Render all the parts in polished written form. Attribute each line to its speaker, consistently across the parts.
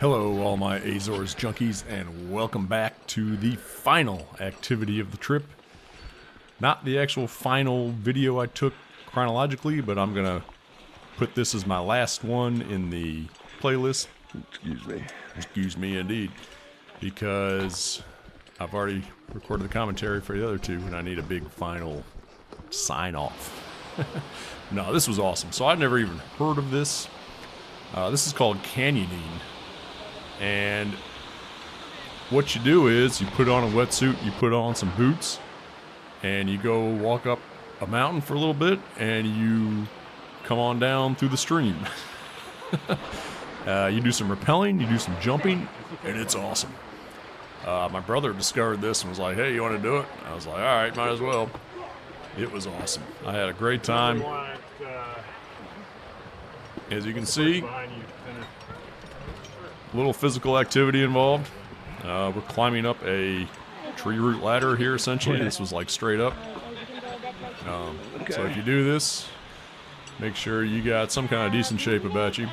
Speaker 1: Hello, all my Azores junkies, and welcome back to the final activity of the trip. Not the actual final video I took chronologically, but I'm gonna put this as my last one in the playlist.
Speaker 2: Excuse me.
Speaker 1: Excuse me, indeed. Because I've already recorded the commentary for the other two, and I need a big final sign-off. No, this was awesome. So I'd never even heard of this. This is called canyoning. And what you do is you put on a wetsuit, you put on some boots, and you go walk up a mountain for a little bit, and you come on down through the stream. You do some rappelling, you do some jumping, and it's awesome. My brother discovered this and was like, hey, you want to do it? I was like, all right, might as well. It was awesome. I had a great time. As you can see, a little physical activity involved. We're climbing up a tree root ladder here, essentially. This was like straight up. So if you do this, make sure you got some kind of decent shape about you.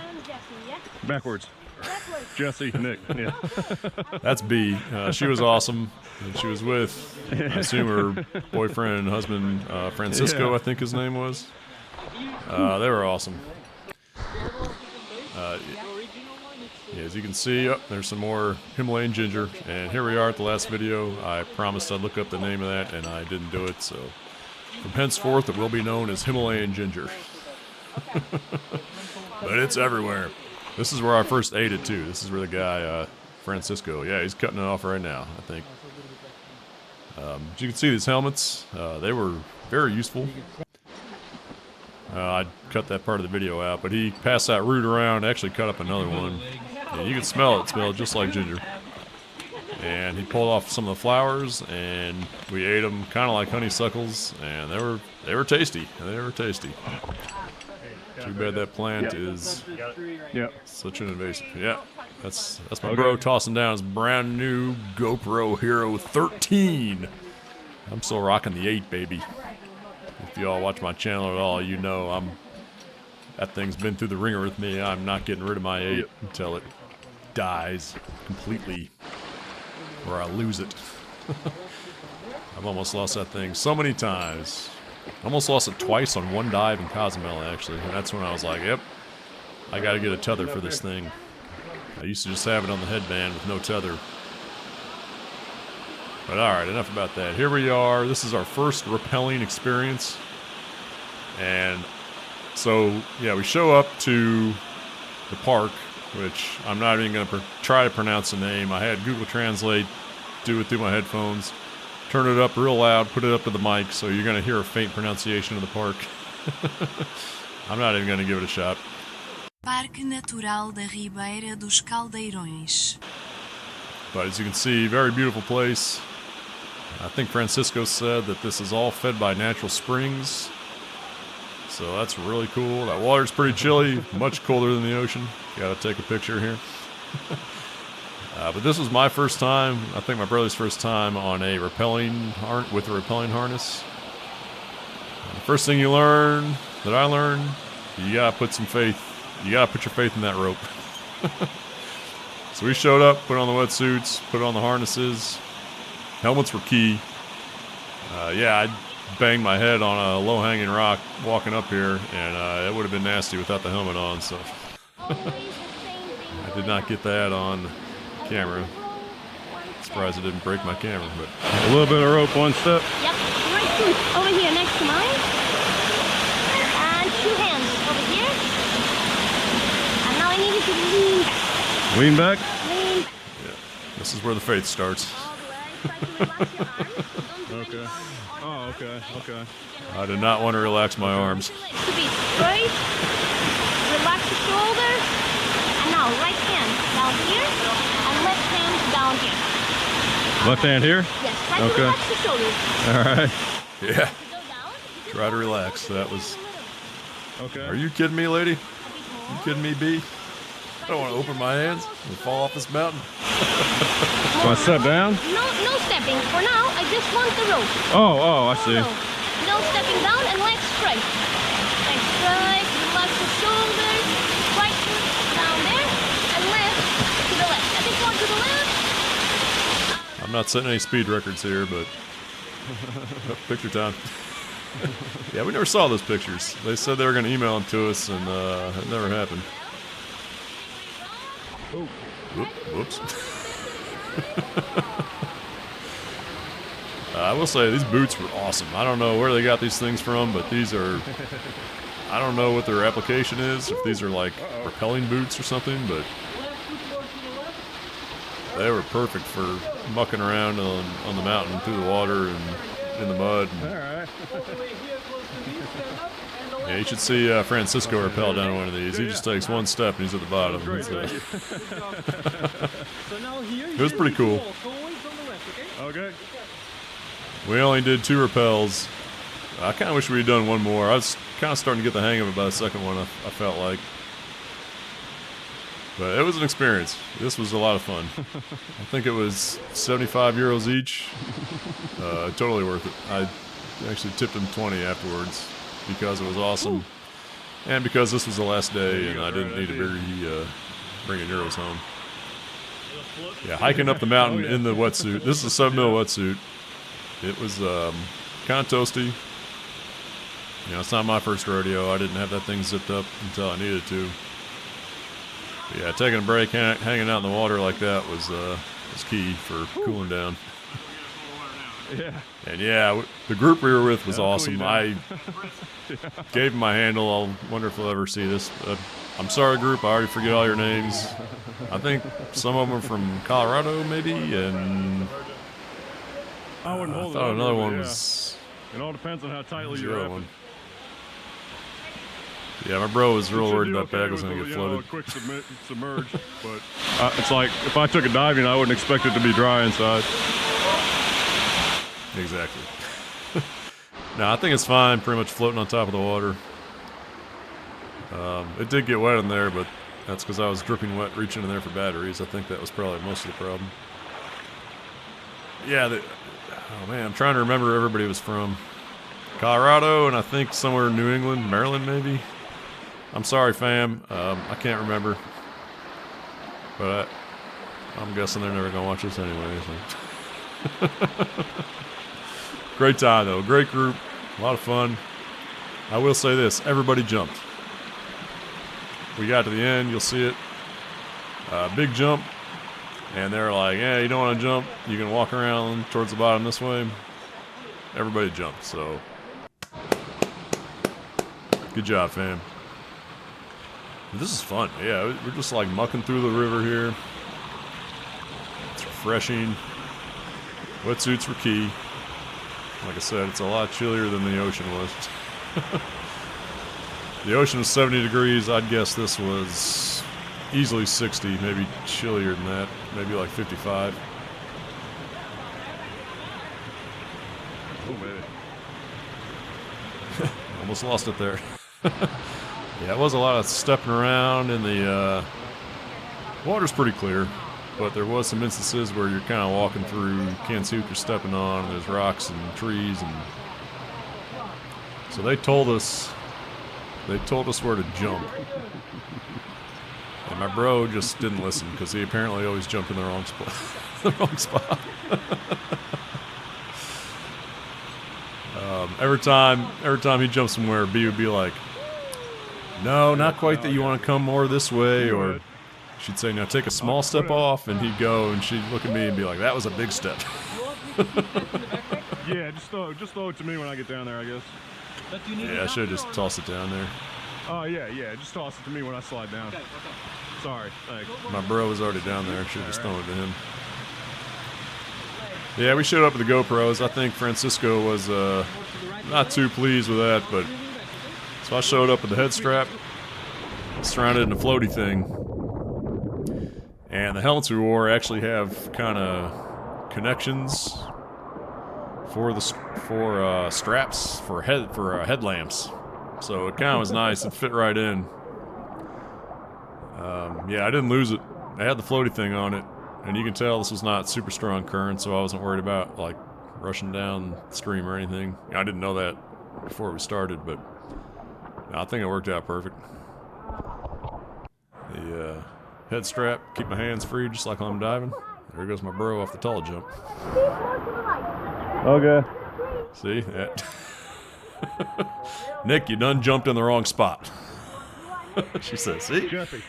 Speaker 2: Backwards. Jesse, Nick, yeah.
Speaker 1: That's B. She was awesome. And she was with, I assume, her boyfriend and husband, Francisco, I think his name was. They were awesome. Yeah, as you can see, there's some more Himalayan ginger, and here we are at the last video. I promised I'd look up the name of that, and I didn't do it, so from henceforth it will be known as Himalayan ginger. But it's everywhere. This is where I first ate it too. This is where the guy, Francisco, yeah, he's cutting it off right now, I think. As you can see, these helmets, they were very useful. I cut that part of the video out, but he passed that root around, actually cut up another one. And you can smell it smelled just like ginger. And he pulled off some of the flowers, and we ate them kind of like honeysuckles, and they were tasty. They were tasty. Too bad that plant is such an invasive. Yeah, that's my bro tossing down his brand new GoPro Hero 13. I'm still rocking the 8, baby. If y'all watch my channel at all, you know that thing's been through the ringer with me. I'm not getting rid of my 8 until it dies completely, or I lose it. I've almost lost that thing so many times. Almost lost it twice on one dive in Cozumel, actually. And that's when I was like, yep, I gotta get a tether for this thing. I used to just have it on the headband with no tether. But alright, enough about that. Here we are. This is our first rappelling experience. And so, yeah, we show up to the park, which I'm not even going to try to pronounce the name. I had Google Translate do it through my headphones. Turn it up real loud, put it up to the mic, so you're going to hear a faint pronunciation of the park. I'm not even going to give it a shot.
Speaker 3: Parque Natural da Ribeira dos Caldeirões.
Speaker 1: But as you can see, very beautiful place. I think Francisco said that this is all fed by natural springs. So that's really cool. That water's pretty chilly, much colder than the ocean. Gotta take a picture here. But this was my first time, I think my brother's first time on a rappelling harness. The first thing you learn, that I learned, you gotta put some faith, you gotta put your faith in that rope. So we showed up, put on the wetsuits, put on the harnesses. Helmets were key. Yeah, I banged my head on a low-hanging rock walking up here, and it would have been nasty without the helmet on, so I did not get that on camera. Surprised it didn't break my camera, but
Speaker 2: a little bit of rope, one step.
Speaker 4: Yep, right foot over here next to mine. And 2 hands over here. And now I need you to lean back.
Speaker 2: Lean back?
Speaker 4: Lean back.
Speaker 1: yeah, this is where the faith starts.
Speaker 4: All the way. Try to relax your arms. Don't do
Speaker 2: Okay. Oh, okay, okay.
Speaker 1: I did not want to relax my arms.
Speaker 4: To be straight. Relax the shoulders. And now right hand down here. And left hand down here.
Speaker 2: Left hand here?
Speaker 4: Yes, try to relax the shoulders.
Speaker 2: All right.
Speaker 1: Yeah,
Speaker 4: Go down.
Speaker 1: try to relax. That was...
Speaker 2: Okay.
Speaker 1: Are you kidding me, lady? You kidding me, B? I don't want to open my hands and fall off this mountain.
Speaker 2: Want to step down?
Speaker 4: No stepping. For now, I just want the rope.
Speaker 2: Oh, I see.
Speaker 4: No stepping down and legs straight. Legs straight, relax the shoulders, right foot down there, and left to the
Speaker 1: I'm not setting any speed records here, but picture time. Yeah, we never saw those pictures. They said they were going to email them to us, and it never happened. Whoops. I will say these boots were awesome. I don't know where they got these things from, but these are... I don't know what their application is, if these are like rappelling boots or something, but they were perfect for mucking around on the mountain through the water and in the mud. And, yeah, you should see Francisco rappel down one of these. He just takes one step and he's at the bottom. It was pretty cool.
Speaker 2: Okay.
Speaker 1: We only did 2 rappels. I kind of wish we had done one more. I was kind of starting to get the hang of it by the second one, I felt like. But it was an experience. This was a lot of fun. I think it was 75 euros each. Totally worth it. I actually tipped him 20 afterwards because it was awesome. And because this was the last day and I didn't need to be bringing euros home. Yeah, hiking up the mountain in the wetsuit. This is a 7 mil wetsuit. It was kind of toasty. You know, it's not my first rodeo. I didn't have that thing zipped up until I needed to. But yeah, taking a break, hanging out in the water like that was key for cooling down.
Speaker 2: Yeah.
Speaker 1: And yeah, the group we were with was awesome. I gave them my handle. I wonder if they'll ever see this. I'm sorry, group. I already forget all your names. I think some of them are from Colorado, maybe, and
Speaker 2: I wouldn't hold
Speaker 1: thought
Speaker 2: it
Speaker 1: another
Speaker 2: over,
Speaker 1: one
Speaker 2: yeah.
Speaker 1: was.
Speaker 2: It all depends on how tightly
Speaker 1: The
Speaker 2: you
Speaker 1: other
Speaker 2: wrap
Speaker 1: one.
Speaker 2: it.
Speaker 1: Yeah, my bro was real
Speaker 2: Should
Speaker 1: worried
Speaker 2: do
Speaker 1: about
Speaker 2: okay
Speaker 1: Bag was
Speaker 2: with
Speaker 1: going to
Speaker 2: the,
Speaker 1: get
Speaker 2: you know,
Speaker 1: flooded.
Speaker 2: a quick submerge, but it's like if I took a diving, I wouldn't expect it to be dry inside.
Speaker 1: Exactly. No, I think it's fine, pretty much floating on top of the water. It did get wet in there, but that's because I was dripping wet reaching in there for batteries. I think that was probably most of the problem. Yeah, oh man, I'm trying to remember where everybody was from. Colorado, and I think somewhere in New England, Maryland maybe. I'm sorry, fam. I can't remember. But I'm guessing they're never going to watch this anyway. So. Great time, though. Great group. A lot of fun. I will say this. Everybody jumped. We got to the end. You'll see it. Big jump. And they're like, yeah, you don't want to jump. You can walk around towards the bottom this way. Everybody jumped, so... Good job, fam. This is fun. Yeah, we're just like mucking through the river here. It's refreshing. Wetsuits were key. Like I said, it's a lot chillier than the ocean was. The ocean was 70 degrees. I'd guess this was easily 60, maybe chillier than that. Maybe like 55.
Speaker 2: Oh, man.
Speaker 1: Almost lost it there. Yeah, it was a lot of stepping around, and the water's pretty clear, but there was some instances where you're kind of walking through, you can't see what you're stepping on, and there's rocks and trees, and so they told us where to jump. And my bro just didn't listen because he apparently always jumped in the wrong spot. The wrong spot. Every time he jumped somewhere, B would be like, no, not quite that you want to come more this way, or she'd say, now take a small step off, and he'd go, and she'd look at me and be like, that was a big step.
Speaker 2: Yeah, just throw it to me when I get down there, I guess.
Speaker 1: Yeah, I should have just tossed it down there.
Speaker 2: Oh, yeah, just toss it to me when I slide down. Sorry, thanks.
Speaker 1: My bro was already down there. Should have just thrown it to him. Yeah, we showed up with the GoPros. I think Francisco was not too pleased with that, but so I showed up with the head strap, surrounded in a floaty thing, and the helmets we wore actually have kind of connections for the straps for headlamps. So it kind of was nice. It fit right in. Yeah, I didn't lose it. I had the floaty thing on it, and you can tell this was not super strong current, so I wasn't worried about like rushing down the stream or anything. I didn't know that before we started, but I think it worked out perfect. The head strap, keep my hands free just like I'm diving. There goes my bro off the tall jump.
Speaker 2: Okay.
Speaker 1: See? That. Nick, you done jumped in the wrong spot. She says, see?
Speaker 2: Jumpy.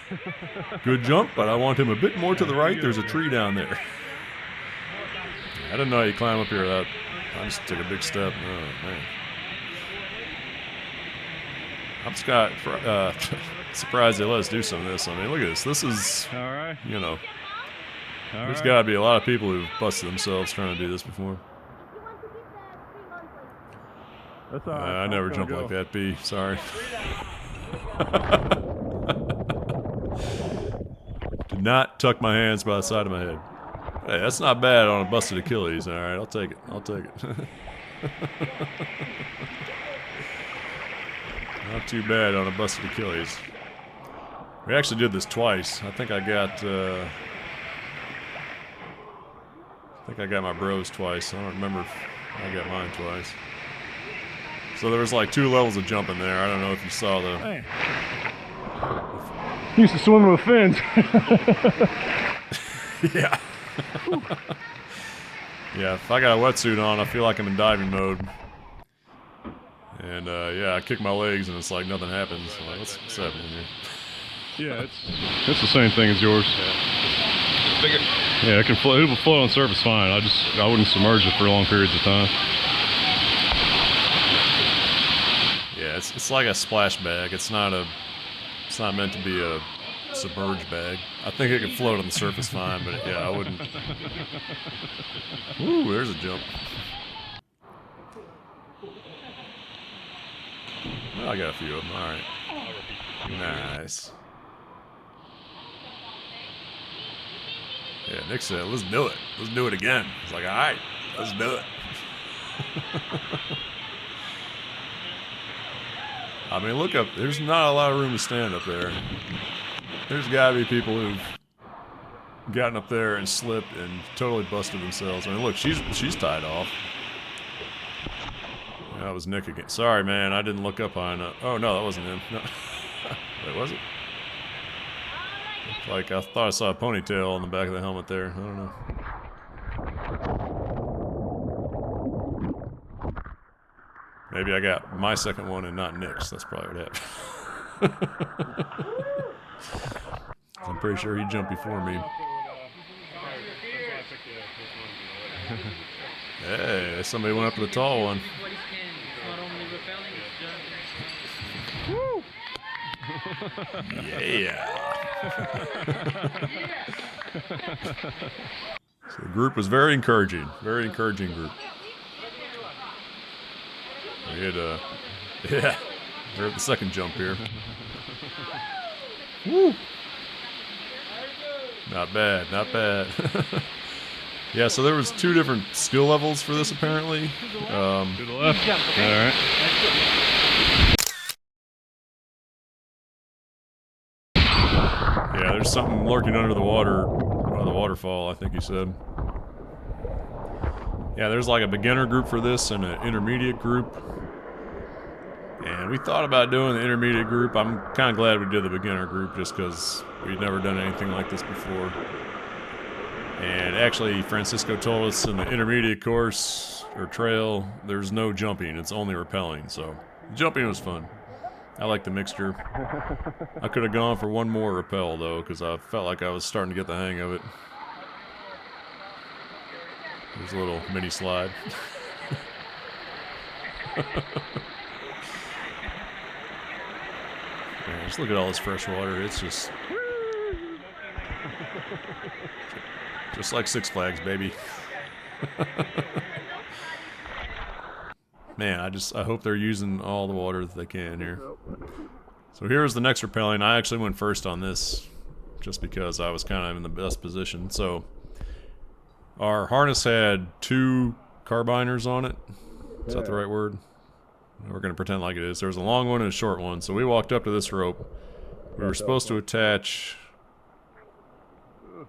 Speaker 1: Good jump, but I want him a bit more to the right. There's a tree down there. I didn't know how you climb up here. I just took a big step. Oh, man. I'm surprised they let us do some of this. I mean, look at this. This is,
Speaker 2: All right.
Speaker 1: you know,
Speaker 2: All
Speaker 1: there's
Speaker 2: right.
Speaker 1: got to be a lot of people who've busted themselves trying to do this before.
Speaker 2: That's all right.
Speaker 1: I never jump like that, B. Sorry. Did not tuck my hands by the side of my head. Hey, that's not bad on a busted Achilles. All right, I'll take it. I'll take it. Not too bad on a busted Achilles. We actually did this twice. I think I got my bros twice. I don't remember if I got mine twice. So there was like 2 levels of jumping there. I don't know if you saw the...
Speaker 2: Man. Used to swim with fins.
Speaker 1: Yeah. Yeah, if I got a wetsuit on, I feel like I'm in diving mode. And yeah, I kick my legs and it's like nothing happens. Like, what's happening here?
Speaker 2: Yeah, it's the same thing as yours. Yeah, it can float. It will float on the surface fine. I wouldn't submerge it for long periods of time.
Speaker 1: Yeah, it's like a splash bag. It's not meant to be a submerged bag. I think it can float on the surface fine, but yeah, I wouldn't. Ooh, there's a jump. Well, I got a few of them. All right. Nice. Yeah, Nick said, let's do it. Let's do it again. It's like, all right, let's do it. I mean, look up. There's not a lot of room to stand up there. There's got to be people who've gotten up there and slipped and totally busted themselves. I mean, look, she's tied off. Yeah, that was Nick again. Sorry, man, I didn't look up high enough. Oh, no, that wasn't him. No. Wait, was it? Looked like I thought I saw a ponytail on the back of the helmet there. I don't know. Maybe I got my second one and not Nick's. That's probably what happened. I'm pretty sure he jumped before me. Hey, somebody went up to the tall one. Yeah. So the group was very encouraging. Very encouraging group. We had, yeah, we're at the second jump here. Woo! Not bad, not bad. Yeah, so there was 2 different skill levels for this apparently.
Speaker 2: To the left. All right.
Speaker 1: Yeah, there's something lurking under the water, by the waterfall, I think he said. Yeah, there's like a beginner group for this and an intermediate group. And we thought about doing the intermediate group. I'm kind of glad we did the beginner group just because we'd never done anything like this before. And actually, Francisco told us in the intermediate course, or trail, there's no jumping. It's only rappelling, so jumping was fun. I like the mixture. I could have gone for one more rappel, though, because I felt like I was starting to get the hang of it. There's a little mini slide. Man, just look at all this fresh water. It's just like Six Flags, baby. Man, I hope they're using all the water that they can here. So here's the next rappelling. I actually went first on this just because I was kind of in the best position. So our harness had 2 carbiners on it. Is that the right word? We're going to pretend like it is. There's a long one and a short one. So we walked up to this rope. We were supposed to attach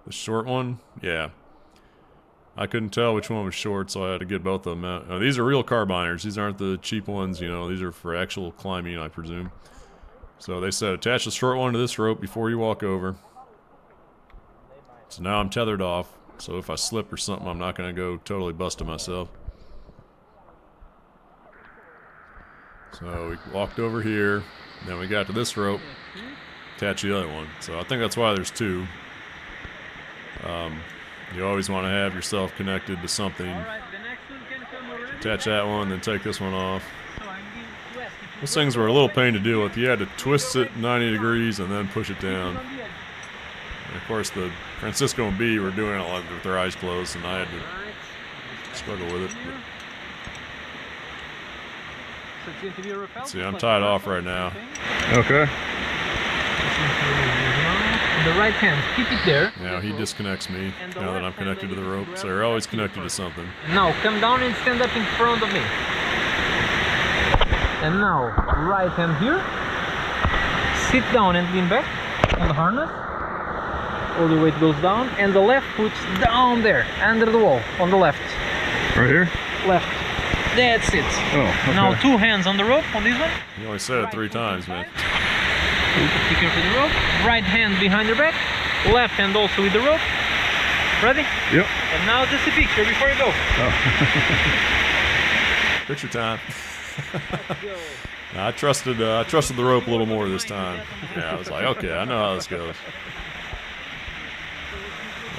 Speaker 1: the short one. Yeah. I couldn't tell which one was short, so I had to get both of them out. Now, these are real carbiners. These aren't the cheap ones, you know. These are for actual climbing, I presume. So they said, attach the short one to this rope before you walk over. So now I'm tethered off. So if I slip or something, I'm not going to go totally busting myself. So we walked over here, then we got to this rope, attach the other one. So I think that's why there's two. You always want to have yourself connected to something. Attach that one, then take this one off. Those things were a little pain to deal with. You had to twist it 90 degrees and then push it down. And of course, the Francisco and B were doing it like with their eyes closed, and I had to struggle with it. But see, I'm tied off right now.
Speaker 2: Okay.
Speaker 5: The right hand, keep it there.
Speaker 1: Now he disconnects me now that I'm connected to the rope. So you're always connected to something.
Speaker 5: Now come down and stand up in front of me. And now right hand here. Sit down and lean back on the harness. All the weight goes down, and the left foot's down there under the wall on the left.
Speaker 2: Right here?
Speaker 5: Left. That's it.
Speaker 2: Oh, okay.
Speaker 5: Now 2 hands on the rope on this one.
Speaker 1: You only said it 3 times, man.
Speaker 5: Take care of the rope. Right hand behind your back. Left hand also with the rope. Ready?
Speaker 2: Yep.
Speaker 5: And now just a picture before you go.
Speaker 2: Oh.
Speaker 1: Picture time. I trusted the rope a little more this time. Yeah, I was like, okay, I know how this goes.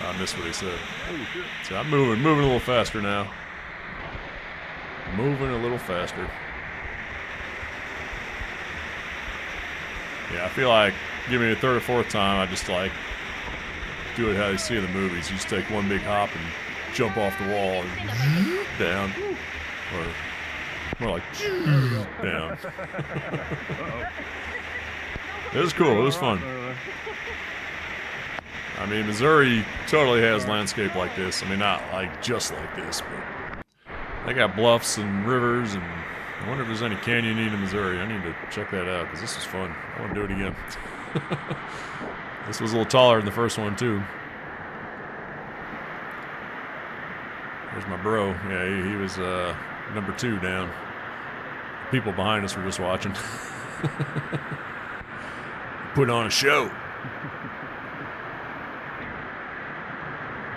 Speaker 1: I missed what he said. So I'm moving a little faster now. Moving a little faster. Yeah, I feel like give me a 3rd or 4th time, I just like do it how they see in the movies. You just take one big hop and jump off the wall and down, or more like down. It was cool. It was fun. I mean, Missouri totally has landscape like this. I mean, not like just like this, but they got bluffs and rivers, and I wonder if there's any canyoning in Missouri. I need to check that out because this was fun. I want to do it again. This was a little taller than the first one too. There's my bro. Yeah, he was number 2 down. People behind us were just watching. Put on a show.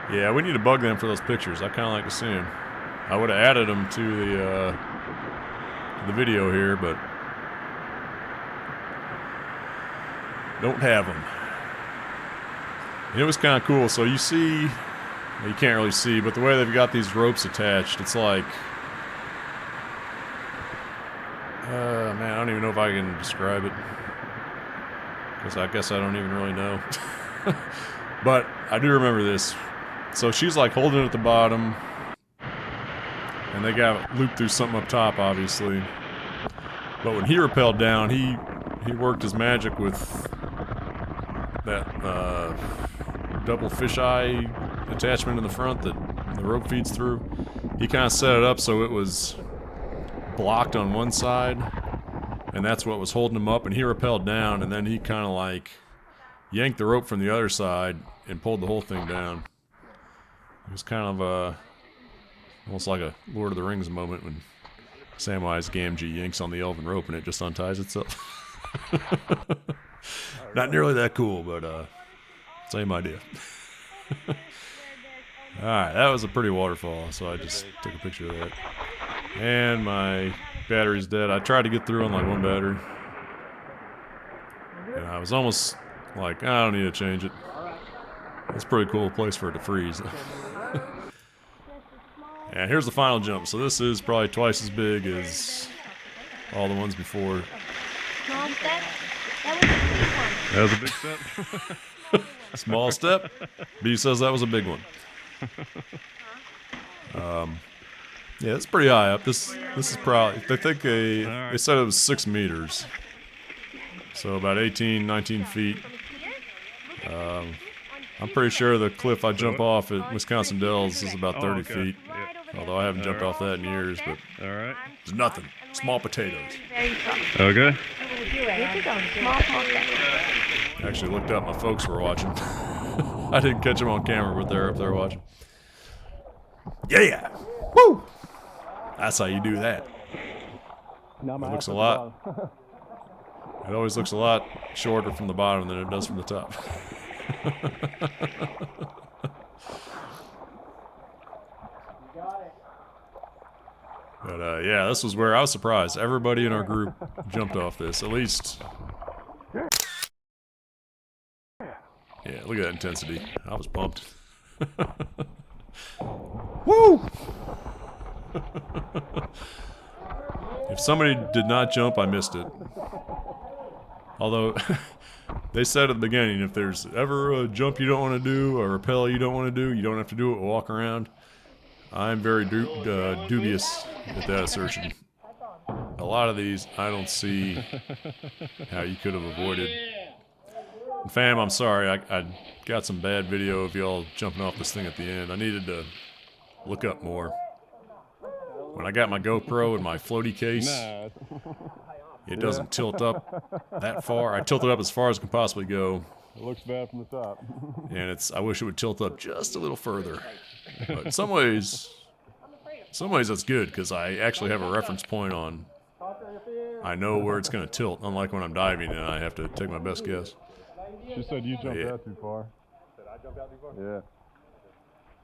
Speaker 1: Yeah, we need to bug them for those pictures. I kind of like to see them. I would have added them to the video here, but don't have them. And it was kind of cool. So you see, well, you can't really see, but the way they've got these ropes attached, it's like, man, I don't even know if I can describe it, because I guess I don't even really know. But I do remember this. So she's like holding it at the bottom, and they got looped through something up top, obviously. But when he rappelled down, he worked his magic with that double fisheye attachment in the front that the rope feeds through. He kind of set it up so it was blocked on one side, and that's what was holding him up, and he rappelled down, and then he kind of like yanked the rope from the other side and pulled the whole thing down. It was kind of almost like a Lord of the Rings moment when Samwise Gamgee yanks on the elven rope and it just unties itself. Not nearly that cool, but same idea. Alright, that was a pretty waterfall, so I just took a picture of that. And my battery's dead. I tried to get through on like one battery. And I was almost like, I don't need to change it. It's a pretty cool place for it to freeze. And here's the final jump. So this is probably twice as big as all the ones before.
Speaker 4: Small step. That was a big one.
Speaker 2: That was a big step.
Speaker 1: Small step. B says that was a big one. Yeah, it's pretty high up. This is probably, they think they said it was 6 meters. So about 18, 19 feet. I'm pretty sure the cliff I jump off at Wisconsin Dells is about 30 feet. Although I haven't jumped off that in years, but it's nothing. Small potatoes.
Speaker 2: Okay.
Speaker 4: Small step.
Speaker 1: Actually looked up, my folks were watching. I didn't catch them on camera, but they're up there watching. Yeah! Woo! That's how you do that. It looks a lot. It always looks a lot shorter from the bottom than it does from the top. But yeah, this was where I was surprised. Everybody in our group jumped off this. At least. Yeah, look at that intensity. I was pumped. Woo! If somebody did not jump, I missed it. Although, they said at the beginning, if there's ever a jump you don't want to do, or rappel you don't want to do, you don't have to do it, walk around. I'm very dubious with that assertion. A lot of these, I don't see how you could have avoided. And fam, I'm sorry, I got some bad video of y'all jumping off this thing at the end. I needed to look up more. When I got my GoPro and my floaty case, it doesn't tilt up that far. I tilted up as far as it can possibly go.
Speaker 2: It looks bad from the top.
Speaker 1: And I wish it would tilt up just a little further. But in some ways that's good, because I actually have a reference point on. I know where it's going to tilt, unlike when I'm diving and I have to take my best guess.
Speaker 2: She said you jumped out too far.
Speaker 6: I jumped out too far?
Speaker 2: Yeah.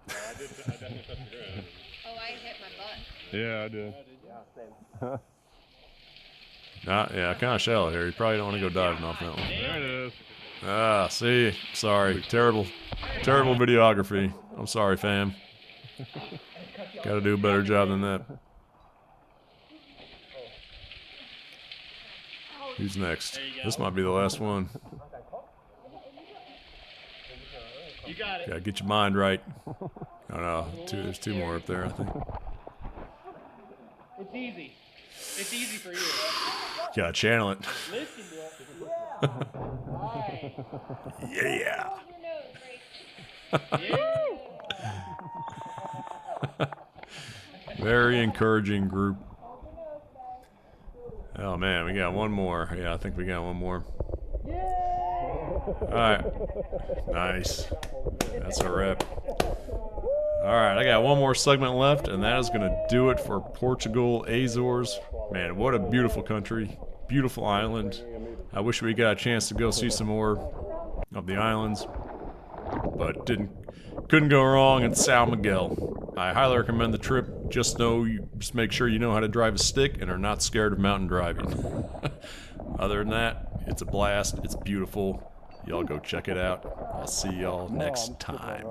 Speaker 6: No, I definitely touched the ground.
Speaker 4: Oh, I hit my butt.
Speaker 2: Yeah, I did.
Speaker 1: Yeah, kind of shallow here. You probably don't want to go diving off that one.
Speaker 2: There it is.
Speaker 1: Ah, see? Sorry. Terrible videography. I'm sorry, fam. Gotta do a better job than that. Who's next? This might be the last one.
Speaker 6: You got it.
Speaker 1: Gotta get your mind right. Oh no, there's two more up there, I think.
Speaker 6: It's easy. It's easy for you.
Speaker 1: Gotta channel it.
Speaker 6: Listen to it.
Speaker 1: Yeah. Very encouraging group. Oh man, we got one more. Yeah, I think we got one more. Alright. Nice. That's a wrap. Alright, I got one more segment left, and that is going to do it for Portugal, Azores. Man, what a beautiful country. Beautiful island. I wish we got a chance to go see some more of the islands, but couldn't go wrong in São Miguel. I highly recommend the trip. Just make sure you know how to drive a stick and are not scared of mountain driving. Other than that, it's a blast. It's beautiful. Y'all go check it out. I'll see y'all next time.